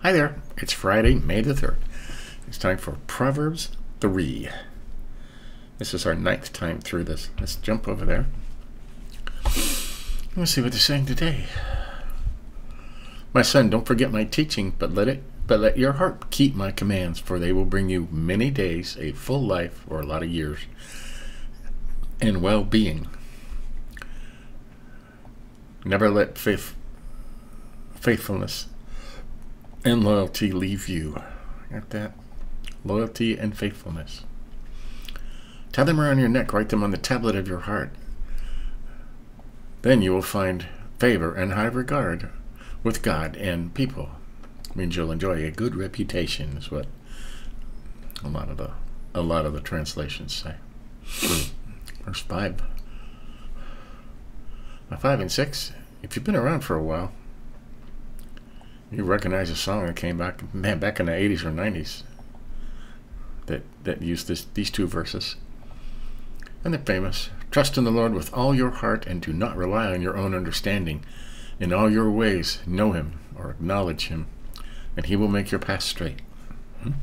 Hi there, it's Friday, May the 3rd. It's time for Proverbs 3. This is our 9th time through this. Let's jump over there. Let's see what they're saying today. My son, don't forget my teaching, but let your heart keep my commands, for they will bring you many days, a full life, or a lot of years, and well-being. Never let faithfulness and loyalty leave you. Got that? Loyalty and faithfulness. Tie them around your neck, write them on the tablet of your heart. Then you will find favor and high regard with God and people. It means you'll enjoy a good reputation, is what a lot of the translations say. Verse 5. 5 and 6. If you've been around for a while, you recognize a song that came back in the 80s or 90s that used these two verses. And they're famous. Trust in the Lord with all your heart and do not rely on your own understanding. In all your ways, know him or acknowledge him, and he will make your path straight. Do you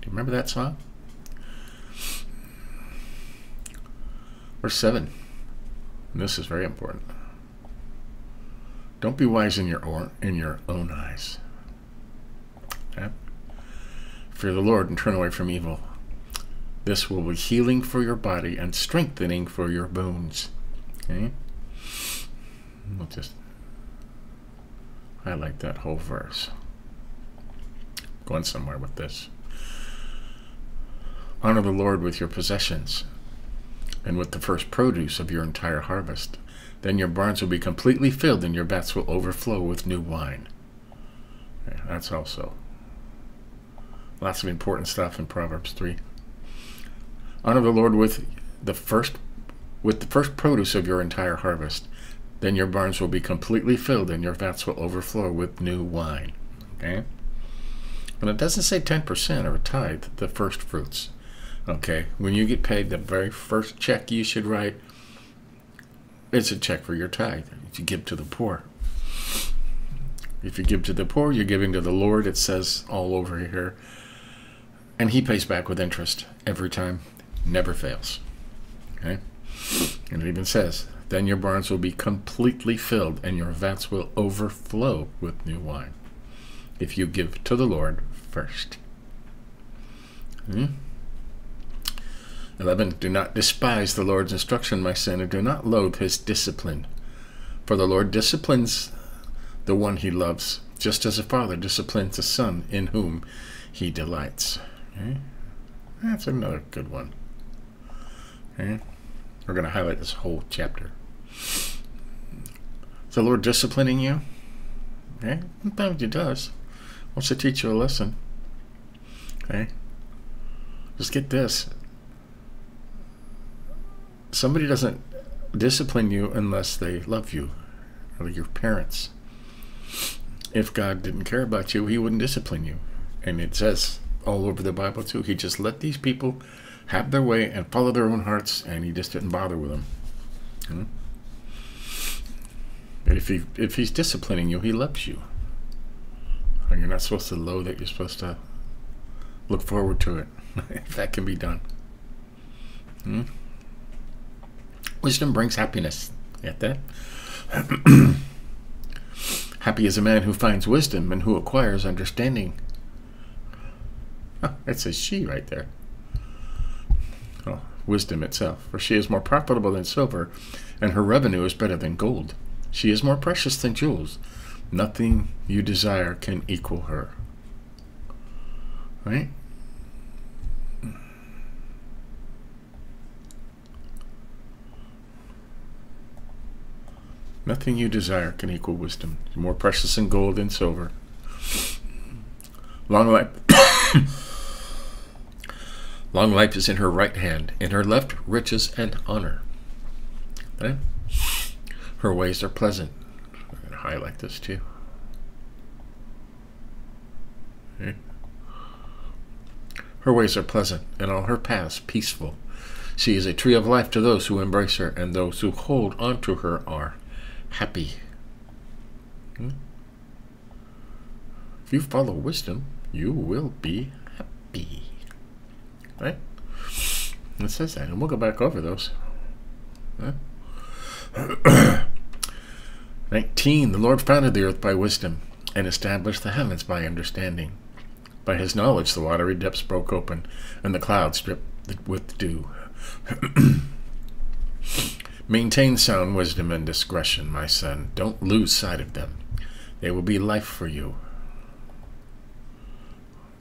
remember that song? Verse 7. And this is very important. Don't be wise in your own eyes. Okay? Fear the Lord and turn away from evil. This will be healing for your body and strengthening for your bones. Okay? We'll just highlight that whole verse. Going somewhere with this. Honor the Lord with your possessions and with the first produce of your entire harvest. Then your barns will be completely filled and your vats will overflow with new wine. Okay, that's also lots of important stuff in Proverbs 3. Honor the Lord with the first produce of your entire harvest. Then your barns will be completely filled and your vats will overflow with new wine. Okay? And it doesn't say 10% or a tithe, the first fruits. Okay, when you get paid, the very first check you should write, it's a check for your tithe. If you give to the poor. If you give to the poor, you're giving to the Lord. It says all over here. And he pays back with interest every time. Never fails. Okay? And it even says, then your barns will be completely filled and your vats will overflow with new wine. If you give to the Lord first. 11. Do not despise the Lord's instruction, my son, and do not loathe his discipline. For the Lord disciplines the one he loves, just as a father disciplines a son in whom he delights. Okay? That's another good one. Okay? We're going to highlight this whole chapter. Is the Lord disciplining you? Okay? Sometimes he does. Wants to teach you a lesson. Okay? Just get this. Somebody doesn't discipline you unless they love you, or your parents. If God didn't care about you, he wouldn't discipline you. And it says all over the Bible too, he just let these people have their way and follow their own hearts, and he just didn't bother with them. But if he's disciplining you, he loves you. And you're not supposed to loathe it, you're supposed to look forward to it, if that can be done. Wisdom brings happiness. Get that? Happy is a man who finds wisdom and who acquires understanding. Oh, it says she right there. Oh, wisdom itself. For she is more profitable than silver, and her revenue is better than gold. She is more precious than jewels. Nothing you desire can equal her. Right? Nothing you desire can equal wisdom. You're more precious than gold and silver. Long life. Long life is in her right hand, in her left riches and honor. Okay? Her ways are pleasant. I'm going to highlight this too. Okay? Her ways are pleasant, and all her paths peaceful. She is a tree of life to those who embrace her, and those who hold on to her are happy. If you follow wisdom, you will be happy. Right? It says that, and we'll go back over those. Huh? 19. The Lord founded the earth by wisdom, and established the heavens by understanding. By his knowledge the watery depths broke open, and the clouds dripped with dew. Maintain sound wisdom and discretion, my son. Don't lose sight of them. They will be life for you.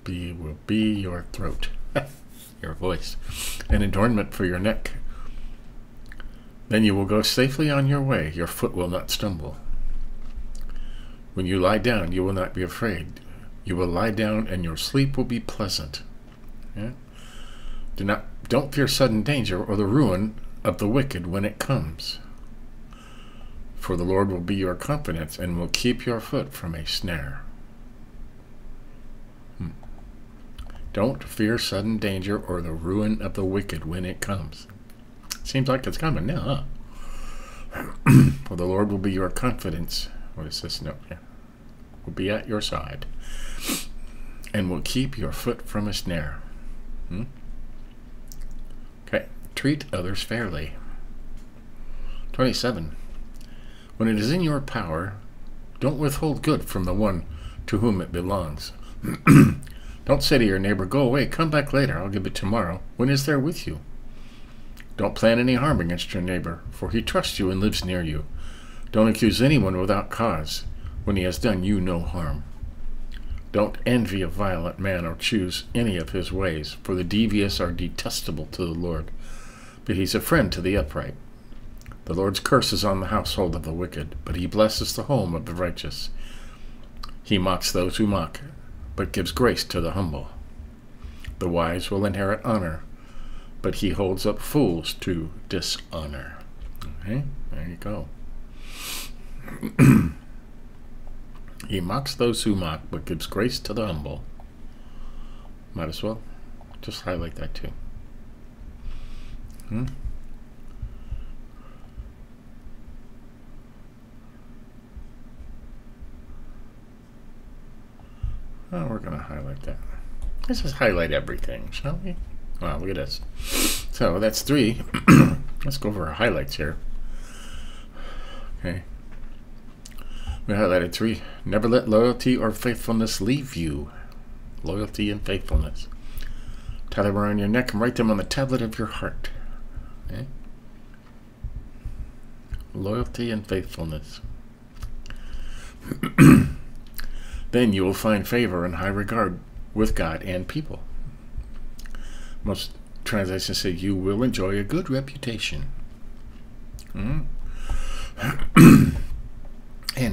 Will be your throat, your voice, an adornment for your neck. Then you will go safely on your way. Your foot will not stumble. When you lie down, you will not be afraid. You will lie down, and your sleep will be pleasant. Yeah? Don't fear sudden danger or the ruin of the wicked when it comes. For the Lord will be your confidence and will keep your foot from a snare. Don't fear sudden danger or the ruin of the wicked when it comes. Seems like it's coming now, huh? For the Lord will be your confidence. What is this note here? Will be at your side and will keep your foot from a snare. Okay. Treat others fairly. 27. When it is in your power, don't withhold good from the one to whom it belongs. Don't say to your neighbor, go away, come back later, I'll give it tomorrow, when it's there with you. Don't plan any harm against your neighbor, for he trusts you and lives near you. Don't accuse anyone without cause, when he has done you no harm. Don't envy a violent man or choose any of his ways, for the devious are detestable to the Lord, but he's a friend to the upright. The Lord's curse is on the household of the wicked, but he blesses the home of the righteous. He mocks those who mock, but gives grace to the humble. The wise will inherit honor, but he holds up fools to dishonor. Okay, there you go. He mocks those who mock, but gives grace to the humble. Might as well just highlight that too. Oh, we're going to highlight that. Let's just highlight everything, shall we? Wow, look at this. So that's 3. Let's go over our highlights here. Okay. We highlighted 3. Never let loyalty or faithfulness leave you. Loyalty and faithfulness. Tie them around your neck and write them on the tablet of your heart. Okay. Loyalty and faithfulness. Then you will find favor and high regard with God and people. Most translations say you will enjoy a good reputation. And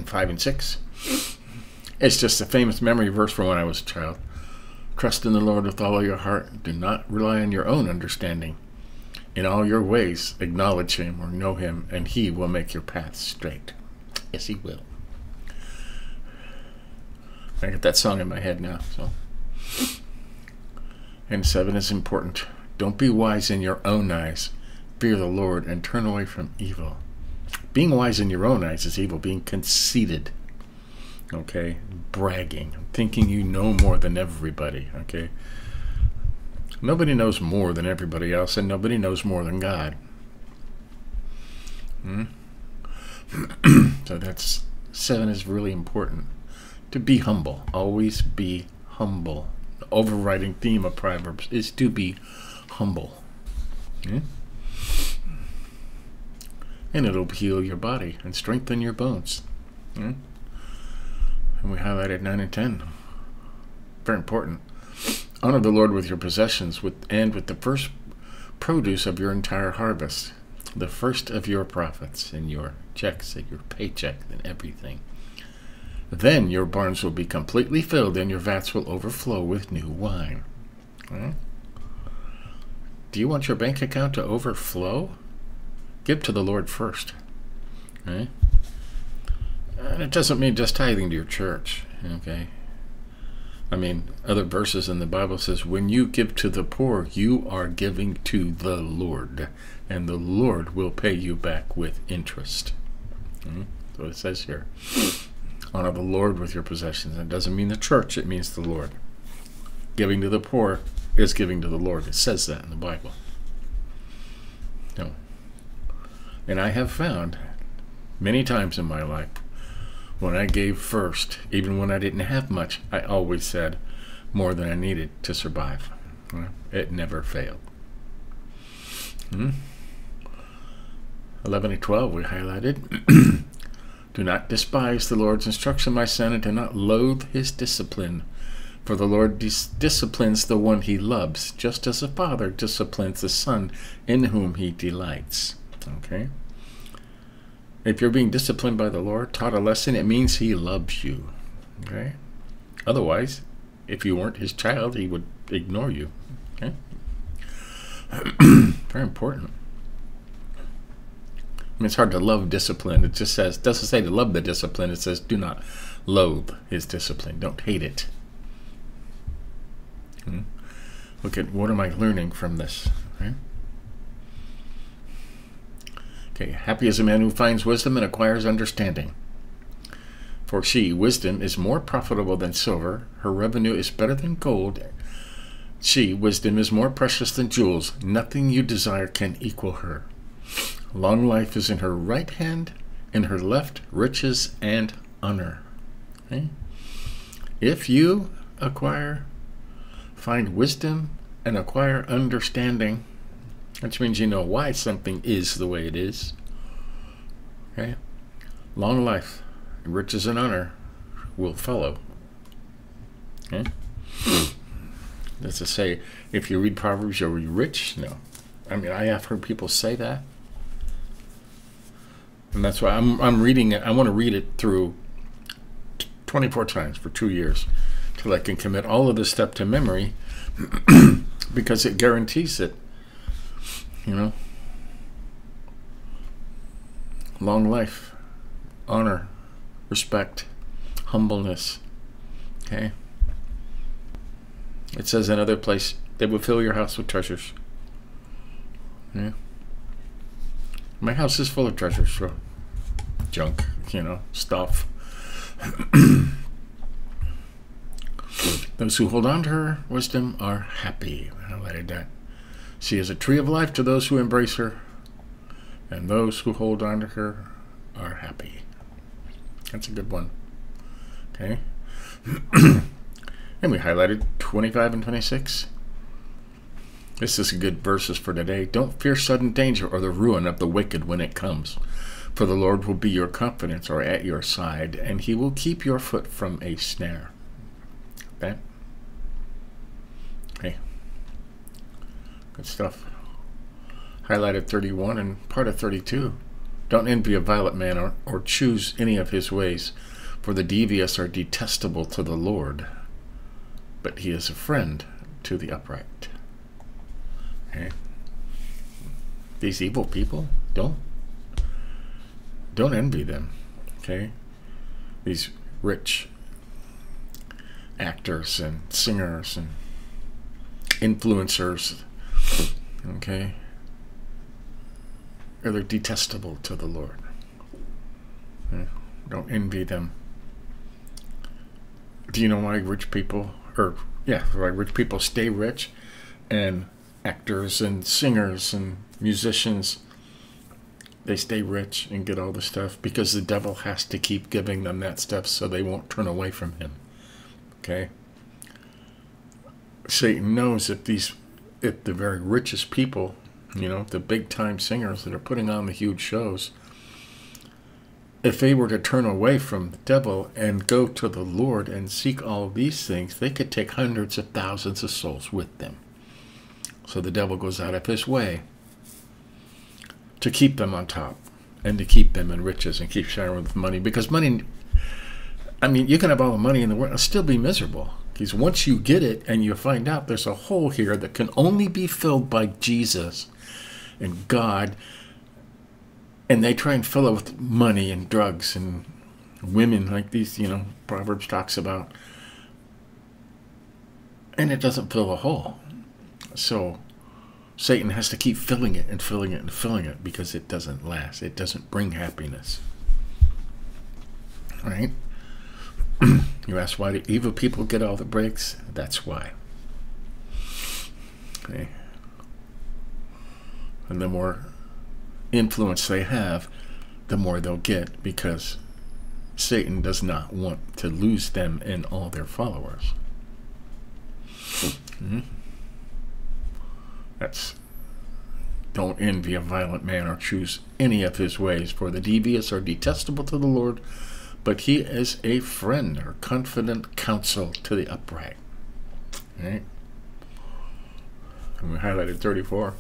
5 and 6. It's just a famous memory verse from when I was a child. Trust in the Lord with all your heart. Do not rely on your own understanding. In all your ways, acknowledge him or know him, and he will make your paths straight. Yes, he will. I got that song in my head now. So, and 7 is important. Don't be wise in your own eyes. Fear the Lord and turn away from evil. Being wise in your own eyes is evil. Being conceited. Okay? Bragging. Thinking you know more than everybody. Okay? Nobody knows more than everybody else, and nobody knows more than God. So that's 7 is really important. To be humble. Always be humble. The overriding theme of Proverbs is to be humble. And it'll heal your body and strengthen your bones. And we highlighted 9 and 10. Very important. Honor the Lord with your possessions and with the first produce of your entire harvest. The first of your profits and your checks and your paycheck and everything. Then your barns will be completely filled and your vats will overflow with new wine. Do you want your bank account to overflow? Give to the Lord first. And it doesn't mean just tithing to your church. Okay. I mean, other verses in the Bible says, when you give to the poor, you are giving to the Lord, and the Lord will pay you back with interest. That's what it says here. Honor the Lord with your possessions. It doesn't mean the church, it means the Lord. Giving to the poor is giving to the Lord. It says that in the Bible. No. And I have found many times in my life, when I gave first, even when I didn't have much, I always said more than I needed to survive. It never failed. 11 and 12 we highlighted. Do not despise the Lord's instruction, my son, and do not loathe his discipline. For the Lord disciplines the one he loves, just as a father disciplines the son in whom he delights. Okay? If you're being disciplined by the Lord, taught a lesson, it means he loves you. Okay? Otherwise, if you weren't his child, he would ignore you. Okay? Very important. I mean, it's hard to love discipline. It just says, doesn't say to love the discipline. It says, do not loathe his discipline. Don't hate it. Look at, what am I learning from this? Right? Okay, happy is a man who finds wisdom and acquires understanding. For she, wisdom, is more profitable than silver. Her revenue is better than gold. She, wisdom, is more precious than jewels. Nothing you desire can equal her. Long life is in her right hand, in her left, riches and honor. Okay? If you find wisdom and acquire understanding, which means you know why something is the way it is. Okay? Long life, riches and honor will follow. Okay? That's to say, if you read Proverbs, you'll be rich? No. I mean, I have heard people say that. And that's why I'm reading it. I want to read it through 24 times for 2 years till I can commit all of this stuff to memory because it guarantees it. You know? Long life, honor, respect, humbleness. Okay? It says in another place, they will fill your house with treasures. Yeah. My house is full of treasures, so junk, you know, stuff. Those who hold on to her wisdom are happy. I highlighted that. She is a tree of life to those who embrace her, and those who hold on to her are happy. That's a good one. Okay. And we highlighted 25 and 26. This is good verses for today. Don't fear sudden danger or the ruin of the wicked when it comes. For the Lord will be your confidence or at your side, and he will keep your foot from a snare. Okay? Okay. Good stuff. Highlighted 31 and part of 32. Don't envy a violent man or choose any of his ways, for the devious are detestable to the Lord, but he is a friend to the upright. Okay. These evil people, don't envy them. Okay. These rich actors and singers and influencers, okay, they're detestable to the Lord. Okay. Don't envy them. Do you know why rich people, why rich people stay rich, and actors and singers and musicians, they stay rich and get all the stuff? Because the devil has to keep giving them that stuff so they won't turn away from him. Okay? Satan knows if the very richest people, you know, the big time singers that are putting on the huge shows, if they were to turn away from the devil and go to the Lord and seek all these things, they could take hundreds of thousands of souls with them. So the devil goes out of his way to keep them on top and to keep them in riches and keep sharing with money. Because money, I mean, you can have all the money in the world and still be miserable. Because once you get it and you find out there's a hole here that can only be filled by Jesus and God, and they try and fill it with money and drugs and women, like these, you know, Proverbs talks about, and it doesn't fill the hole. So Satan has to keep filling it and filling it and filling it because it doesn't last. It doesn't bring happiness. All right? You ask why do evil people get all the breaks? That's why. Okay. And the more influence they have, the more they'll get, because Satan does not want to lose them and all their followers. That's, don't envy a violent man or choose any of his ways, for the devious are detestable to the Lord, but he is a friend or confident counsel to the upright. Right? And we highlighted 34.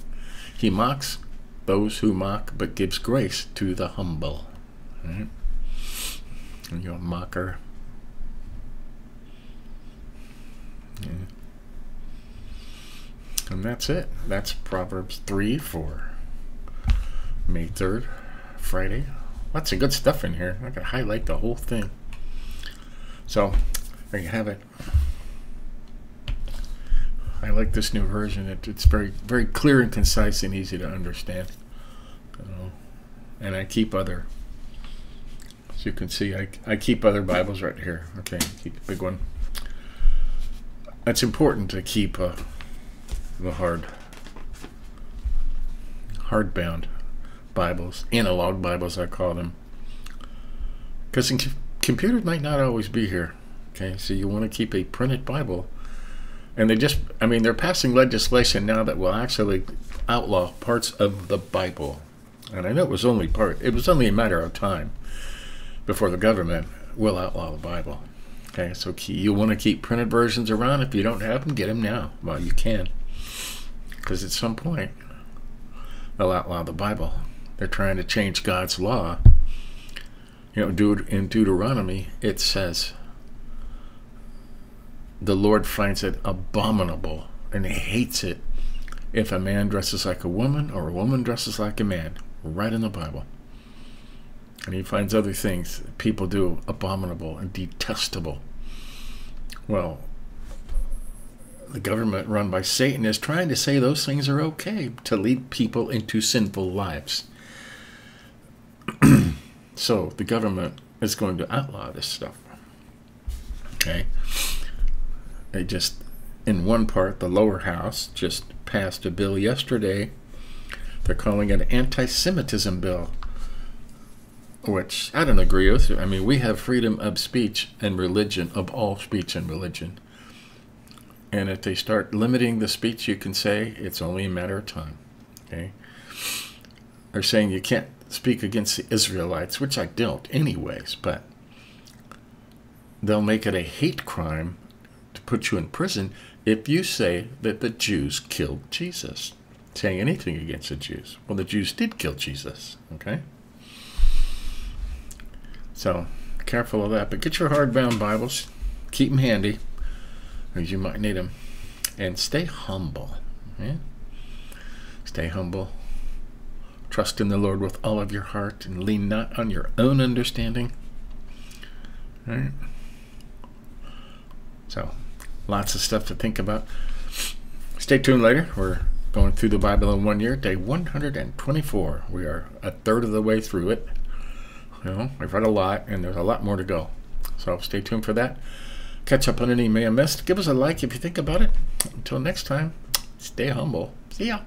He mocks those who mock, but gives grace to the humble. Right? And you're a mocker. Yeah. And that's it. That's Proverbs 3 for May 3rd, Friday. Lots of good stuff in here. I could highlight the whole thing. So, there you have it. I like this new version. It's very, very clear and concise and easy to understand. And I keep other, as you can see, I keep other Bibles right here. Okay, keep the big one. It's important to keep the hardbound Bibles, analog Bibles I call them, because computers might not always be here. Okay, so you want to keep a printed Bible. And they're passing legislation now that will actually outlaw parts of the Bible. And I know it was only a matter of time before the government will outlaw the Bible. Okay, so you want to keep printed versions around. If you don't have them, get them now while you can. Because at some point, they'll outlaw the Bible. They're trying to change God's law. In Deuteronomy, it says, the Lord finds it abominable and he hates it if a man dresses like a woman or a woman dresses like a man, right in the Bible. And he finds other things that people do abominable and detestable. Well, the government run by Satan is trying to say those things are okay to lead people into sinful lives. So the government is going to outlaw this stuff. Okay? They just, in one part, the lower house just passed a bill yesterday. They're calling it an anti-Semitism bill, which I don't agree with. I mean, we have freedom of speech and religion, of all speech and religion. And if they start limiting the speech you can say, it's only a matter of time. Okay? They're saying you can't speak against the Israelites, which I don't anyways, but they'll make it a hate crime to put you in prison if you say that the Jews killed Jesus. Saying anything against the Jews. Well, the Jews did kill Jesus. Okay? So, careful of that. But get your hardbound Bibles. Keep them handy, because you might need them. And stay humble. Yeah? Stay humble. Trust in the Lord with all of your heart and lean not on your own understanding. All right? So, lots of stuff to think about. Stay tuned later. We're going through the Bible in 1 year, day 124. We are a third of the way through it. We've read a lot, and there's a lot more to go. So stay tuned for that. Catch up on any you may have missed. Give us a like if you think about it. Until next time, stay humble. See ya.